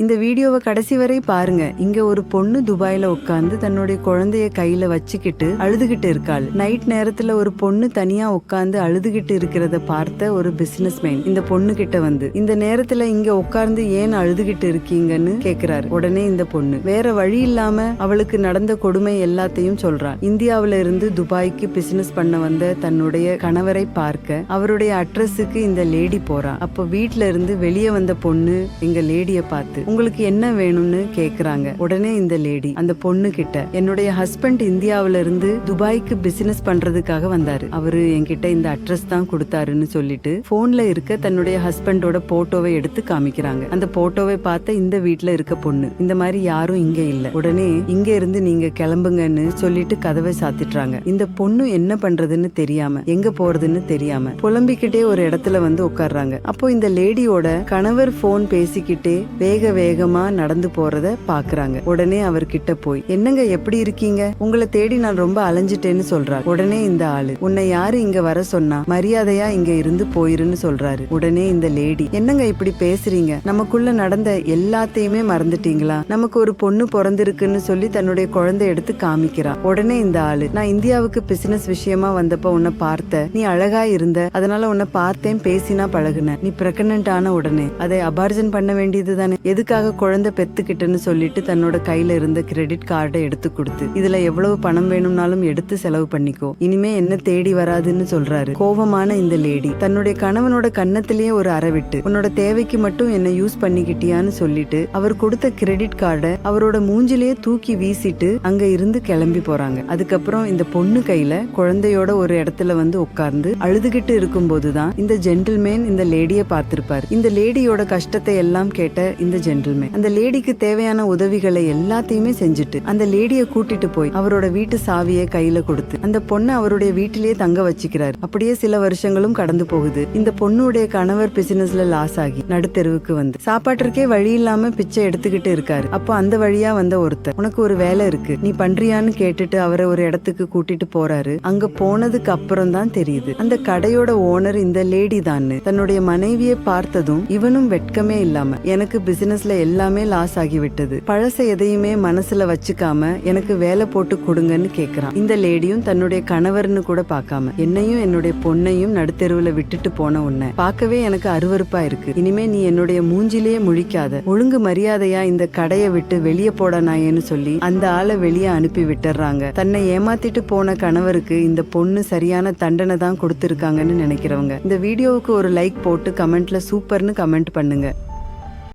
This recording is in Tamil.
இந்த வீடியோவை கடைசி வரை பாருங்க. இங்க ஒரு பொண்ணு துபாயில உட்கார்ந்து தன்னுடைய குழந்தைய கையில வச்சுக்கிட்டு அழுதுகிட்டு இருக்காள். நைட் நேரத்துல ஒரு பொண்ணு தனியா உட்கார்ந்து அழுதுகிட்டு இருக்கிறத பார்த்த ஒரு பிசினஸ் மேன் இந்த பொண்ணு கிட்ட வந்து, இந்த நேரத்துல இங்க உட்கார்ந்து ஏன் அழுதுகிட்டு இருக்கீங்கன்னு கேக்குறாரு. உடனே இந்த பொண்ணு வேற வழி இல்லாம அவளுக்கு நடந்த கொடுமை எல்லாத்தையும் சொல்றாள். இந்தியாவில இருந்து துபாய்க்கு பிசினஸ் பண்ண வந்த தன்னுடைய கணவரை பார்க்க அவருடைய அட்ரஸுக்கு இந்த லேடி போறா. அப்போ வீட்ல இருந்து வெளியே வந்த பொண்ணு எங்க லேடிய பார்த்து, உங்களுக்கு என்ன வேணும்னு கேக்குறாங்க. உடனே இந்த லேடி அந்த பொண்ணு கிட்ட, என்னுடைய ஹஸ்பண்ட் இந்தியாவில இருந்து துபாய்க்கு பிசினஸ் பண்றதுக்காக வந்தாரு, அவரு என்கிட்ட இந்த அட்ரஸ் தான் கொடுத்தாருன்னு சொல்லிட்டு போன்ல இருக்க தன்னுடைய ஹஸ்பண்டோட போட்டோவை எடுத்து காமிக்கிறாங்க. அந்த போட்டோவை பார்த்த இந்த வீட்ல இருக்க பொண்ணு, இந்த மாதிரி யாரும் இங்க இல்ல, உடனே இங்க இருந்து நீங்க கிளம்புங்கன்னு சொல்லிட்டு கதவை சாத்திட்டுறாங்க. இந்த பொண்ணு என்ன பண்றதுன்னு தெரியாம, எங்க போறதுன்னு தெரியாம புலம்பிக்கிட்டே ஒரு இடத்துல வந்து உட்கார்றாங்க. அப்போ இந்த லேடியோட கணவர் போன் பேசிக்கிட்டே வேக வேகமா நடந்து போறத பாக்குறாங்க. உடனே அவர்கிட்ட போய், என்னங்க எப்படி இருக்கீங்க, உங்களை தேடி நான் ரொம்ப அலைஞ்சிட்டேன்னு சொல்றாரு. உடனே இந்த ஆளு, உன்னை யாரு இங்க வர சொன்னா, மரியாதையா இங்க இருந்து போயிருன்னு சொல்றாரு. உடனே இந்த லேடி, என்னங்க இப்படி பேசுறீங்க, நமக்குள்ள நடந்த எல்லாத்தையுமே மறந்துட்டீங்களா, நமக்கு ஒரு பொண்ணு பிறந்திருக்குன்னு சொல்லி தன்னுடைய குழந்தை எடுத்து காமிக்கிறான். உடனே இந்த ஆளு, நான் இந்தியாவுக்கு பிசினஸ் விஷயமா வந்தப்ப உன்னை பார்த்த, நீ அழகா இருந்த, அதனால உன்னை பார்த்தேன், பேசினா பழகுன, நீ பிரெக்னன்ட் ஆன உடனே அதை அபார்ஜன் பண்ண வேண்டியது தானே, எதுக்காக குழந்தை பெத்துக்கிட்டுன்னு சொல்லிட்டு தன்னோட கையில இருந்த கிரெடிட் கார்டை எடுத்து கொடுத்து, இதுல எவ்வளவு பணம் வேணும்னாலும் எடுத்து செலவு பண்ணிக்கோ, இனிமே என்ன தேடி வராதுன்னு சொல்றாரு. கோபமான இந்த லேடி தன்னுடைய கணவனோட கன்னத்திலேயே ஒரு அறை விட்டு, உன்னோட தேவைக்கு மட்டும் என்ன யூஸ் பண்ணிக்கிட்டியான்னு சொல்லிட்டு அவர் கொடுத்த கிரெடிட் கார்டை அவரோட மூஞ்சிலேயே தூக்கி வீசிட்டு அங்க இருந்து கிளம்பி போறாங்க. அதுக்கப்புறம் இந்த பொண்ணு கையில குழந்தையோட ஒரு இடத்துல வந்து உட்கார்ந்து அழுதுகிட்டு இருக்கும் போதுதான் இந்த ஜென்டில்மேன் இந்த லேடிய பார்த்திருப்பாரு. இந்த லேடியோட கஷ்டத்தை எல்லாம் கேட்ட இந்த ஜென்டில்மேன் அந்த லேடிக்கு தேவையான உதவிகளை எல்லாத்தையுமே செஞ்சுட்டு அந்த லேடிய கூட்டிட்டு போய் அவரோட வீட்டு சாவியை கையில கொடுத்து அந்த பொண்ணை அவருடைய வீட்டிலேயே தங்க வச்சுக்கிறாரு. அப்படியே சில வருஷங்களும் கடந்து போகுது. இந்த பொண்ணுடைய கணவர் பிசினஸ்ல லாஸ் ஆகி நடுத்தெருவுக்கு வந்து சாப்பாட்டிற்கே வழி இல்லாம பிச்சை எடுத்துக்கிட்டு இருக்காரு. அப்போ அந்த வழியா வந்த ஒருத்தர், உனக்கு ஒரு வேலை இருக்கு, நீ பண்றியான்னு கேட்டுட்டு அவரை ஒரு இடத்துக்கு கூட்டிட்டு போறாரு. அங்க போனதுக்கு அப்புறம் தான் தெரியுது அந்த கடையோட ஓனர் இந்த லேடி தான். தன்னுடைய மனைவியை பார்த்ததும் இவனும் வெட்கமே இல்லாம, எனக்கு பிசினஸ்ல எல்லாமே லாஸ் ஆகிவிட்டது, பழச எதையுமே மனசுல வச்சுக்காம எனக்கு வேலை போட்டு கொடுங்கன்னு கேக்குறான். இந்த லேடியும் தன்னுடைய கணவர்னு கூட பார்க்காம, என்னையும் என்னுடைய பொண்ணையும் நடுத்தெருவுல விட்டுட்டு போன உன்னை பார்க்கவே எனக்கு அருவருப்பா இருக்கு, இனிமே நீ என்னுடைய மூஞ்சிலேயே முழிக்காத, ஒழுங்கு மரியாதையா இந்த கடையை விட்டு வெளியே போட நாயேன்னு சொல்லி அந்த ஆளை வெளியே அனுப்பி விட்டுறாங்க. தன்னை ஏமாத்திட்டு போன கணவருக்கு இந்த பொண்ணு சரியான தண்டனை தான் கொடுத்திருக்காங்கன்னு நினைக்கிறவங்க இந்த வீடியோவுக்கு ஒரு லைக் போட்டு கமெண்ட்ல சூப்பர்னு கமெண்ட் பண்ணுங்க.